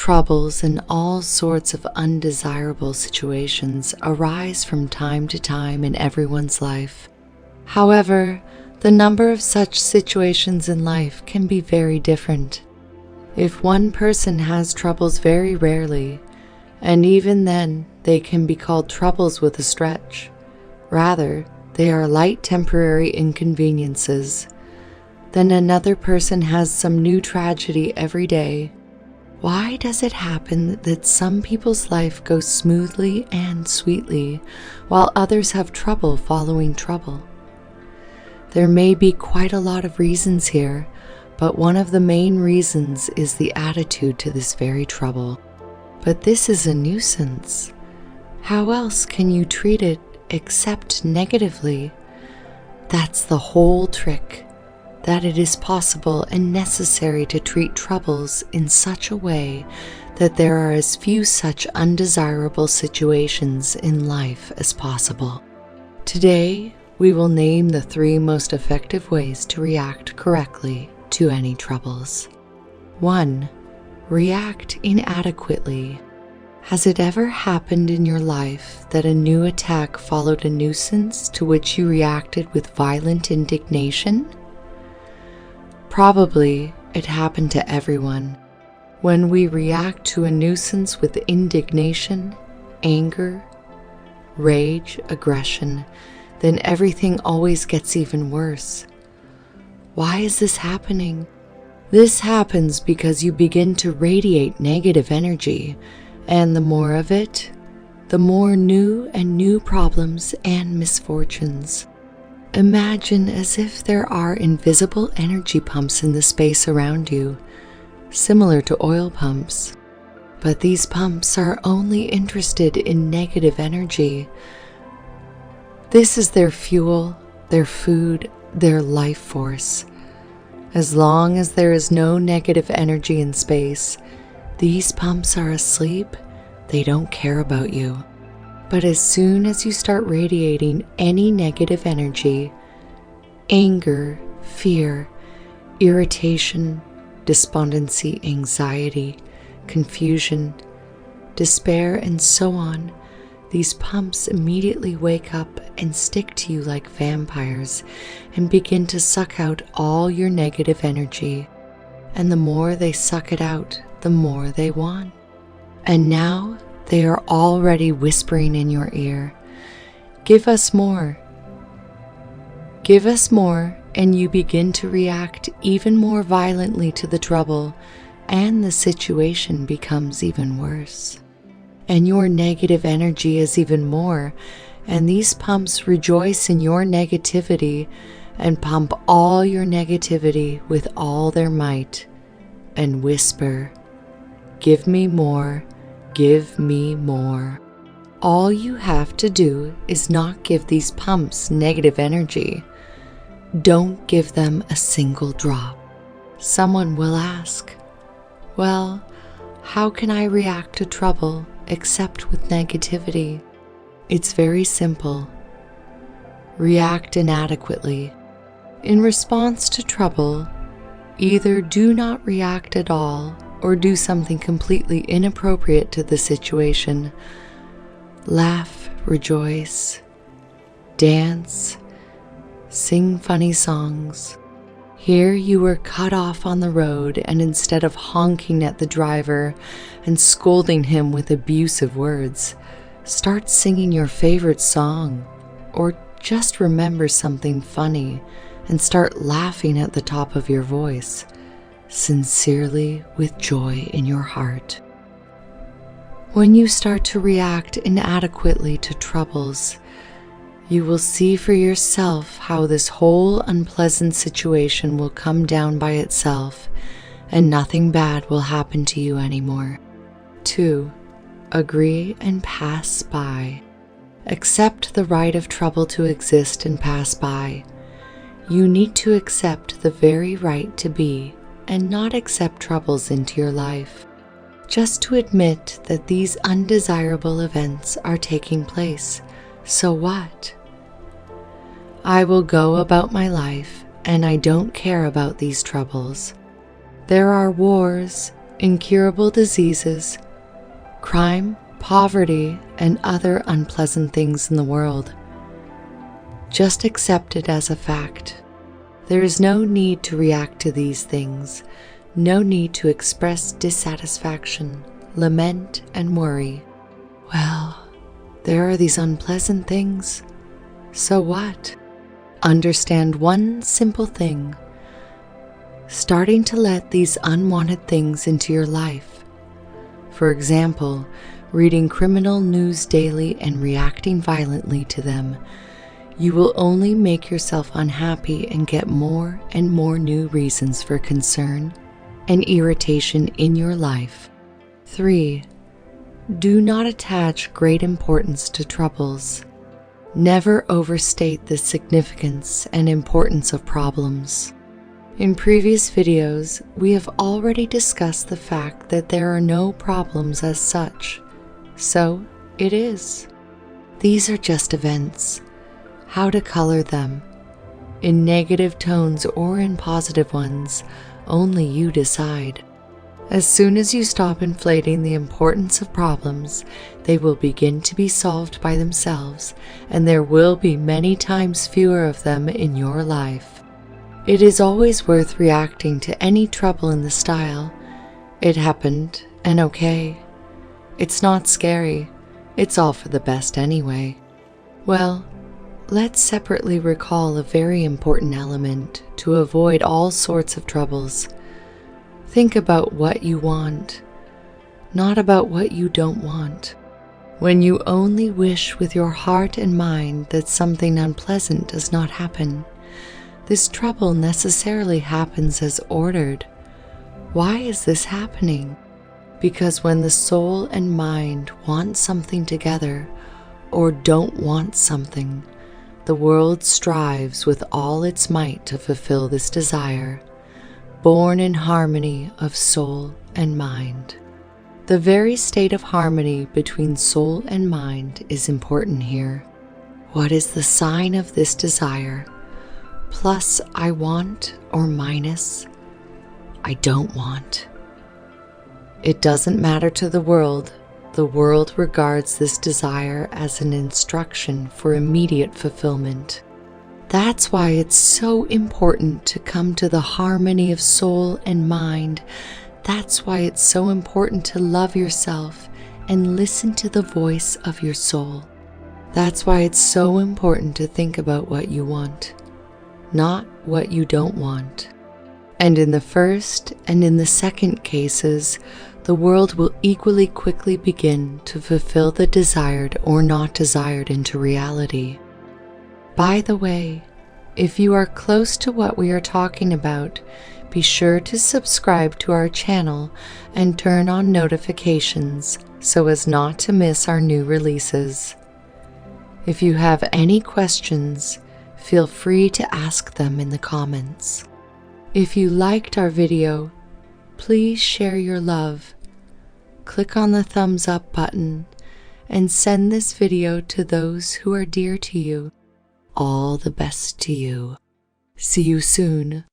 Troubles and all sorts of undesirable situations arise from time to time in everyone's life. However, the number of such situations in life can be very different. If one person has troubles very rarely, and even then they can be called troubles with a stretch, rather they are light temporary inconveniences, then another person has some new tragedy every day. Why does it happen that some people's life goes smoothly and sweetly, while others have trouble following trouble? There may be quite a lot of reasons here, but one of the main reasons is the attitude to this very trouble. But this is a nuisance. How else can you treat it except negatively? That's the whole trick. That it is possible and necessary to treat troubles in such a way that there are as few such undesirable situations in life as possible. Today, we will name the 3 most effective ways to react correctly to any troubles. 1. React inadequately. Has it ever happened in your life that a new attack followed a nuisance to which you reacted with violent indignation? Probably it happened to everyone. When we react to a nuisance with indignation, anger, rage, aggression, then everything always gets even worse. Why is this happening? This happens because you begin to radiate negative energy, and the more of it, the more new problems and misfortunes. Imagine as if there are invisible energy pumps in the space around you, similar to oil pumps. But these pumps are only interested in negative energy. This is their fuel, their food, their life force. As long as there is no negative energy in space, these pumps are asleep. They don't care about you. But as soon as you start radiating any negative energy, anger, fear, irritation, despondency, anxiety, confusion, despair, and so on, these pumps immediately wake up and stick to you like vampires and begin to suck out all your negative energy. And the more they suck it out, the more they want. And now they are already whispering in your ear, "Give us more. Give us more," and you begin to react even more violently to the trouble, and the situation becomes even worse. And your negative energy is even more, and these pumps rejoice in your negativity and pump all your negativity with all their might and whisper, "Give me more. Give me more." All you have to do is not give these pumps negative energy. Don't give them a single drop. Someone will ask, "Well, how can I react to trouble except with negativity?" It's very simple. React inadequately. In response to trouble, either do not react at all or do something completely inappropriate to the situation. Laugh, rejoice, dance, sing funny songs. Here you were cut off on the road, and instead of honking at the driver and scolding him with abusive words, start singing your favorite song, or just remember something funny and start laughing at the top of your voice, sincerely with joy in your heart. When you start to react inadequately to troubles, you will see for yourself how this whole unpleasant situation will come down by itself and nothing bad will happen to you anymore. 2. Agree and pass by. Accept the right of trouble to exist and pass by. You need to accept the very right to be and not accept troubles into your life. Just to admit that these undesirable events are taking place. So what? I will go about my life and I don't care about these troubles. There are wars, incurable diseases, crime, poverty, and other unpleasant things in the world. Just accept it as a fact. There is no need to react to these things, no need to express dissatisfaction, lament, and worry. Well, there are these unpleasant things. So what? Understand one simple thing. Starting to let these unwanted things into your life. For example, reading criminal news daily and reacting violently to them, you will only make yourself unhappy and get more and more new reasons for concern and irritation in your life. 3. Do not attach great importance to troubles. Never overstate the significance and importance of problems. In previous videos, we have already discussed the fact that there are no problems as such. So it is. These are just events. How to color them, in negative tones or in positive ones, only you decide. As soon as you stop inflating the importance of problems, they will begin to be solved by themselves, and there will be many times fewer of them in your life. It is always worth reacting to any trouble in the style, "It happened, and okay. It's not scary. It's all for the best anyway." Well, let's separately recall a very important element to avoid all sorts of troubles. Think about what you want, not about what you don't want. When you only wish with your heart and mind that something unpleasant does not happen, this trouble necessarily happens as ordered. Why is this happening? Because when the soul and mind want something together or don't want something, the world strives with all its might to fulfill this desire, born in harmony of soul and mind. The very state of harmony between soul and mind is important here. What is the sign of this desire? Plus I want or minus I don't want. It doesn't matter to the world. The world regards this desire as an instruction for immediate fulfillment. That's why it's so important to come to the harmony of soul and mind. That's why it's so important to love yourself and listen to the voice of your soul. That's why it's so important to think about what you want, not what you don't want. And in the first and in the second cases, the world will equally quickly begin to fulfill the desired or not desired into reality. By the way, if you are close to what we are talking about, be sure to subscribe to our channel and turn on notifications so as not to miss our new releases. If you have any questions, feel free to ask them in the comments. If you liked our video, please share your love. Click on the thumbs up button and send this video to those who are dear to you. All the best to you. See you soon.